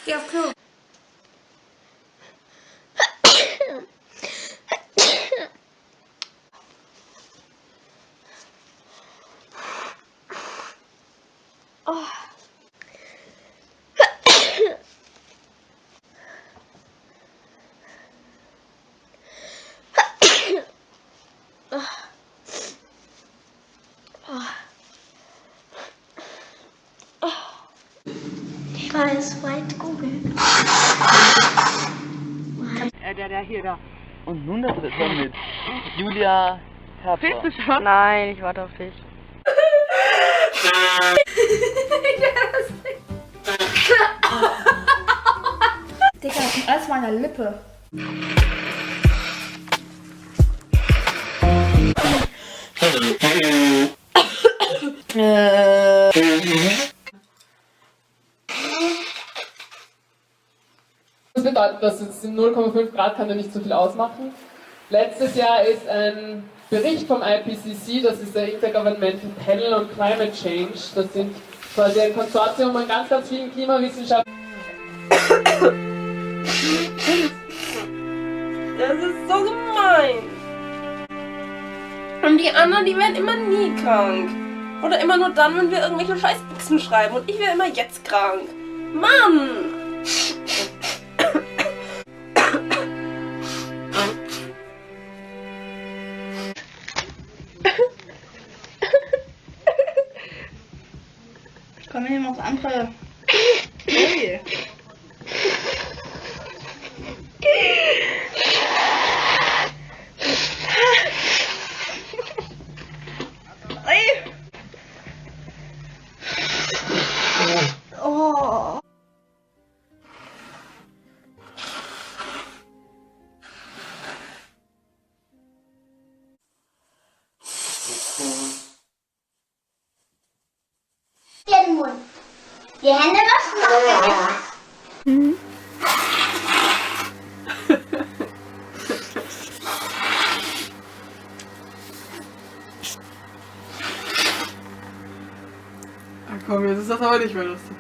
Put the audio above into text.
Geh auf Klo. Oh. Der ist weit Google. Der hier, da. Und nun der dritte mit Julia Herzer. Willst du schon? Nein, ich warte auf dich. Digga, das kommt alles meiner Lippe. Das bedeutet, dass es in 0,5 Grad kann ja nicht so viel ausmachen. Letztes Jahr ist ein Bericht vom IPCC, das ist der Intergovernmental Panel on Climate Change, das sind quasi ein Konsortium an ganz, ganz vielen Klimawissenschaftlern. Das ist so gemein. Und die anderen, die werden immer nie krank. Oder immer nur dann, wenn wir irgendwelche Scheißbuchsen schreiben. Und ich werde immer jetzt krank. Mann! Komm, wir nehmen aufs andere. Hey. Oh. Den Mund. Die Hände waschen. Ach komm, jetzt ist das aber nicht mehr lustig.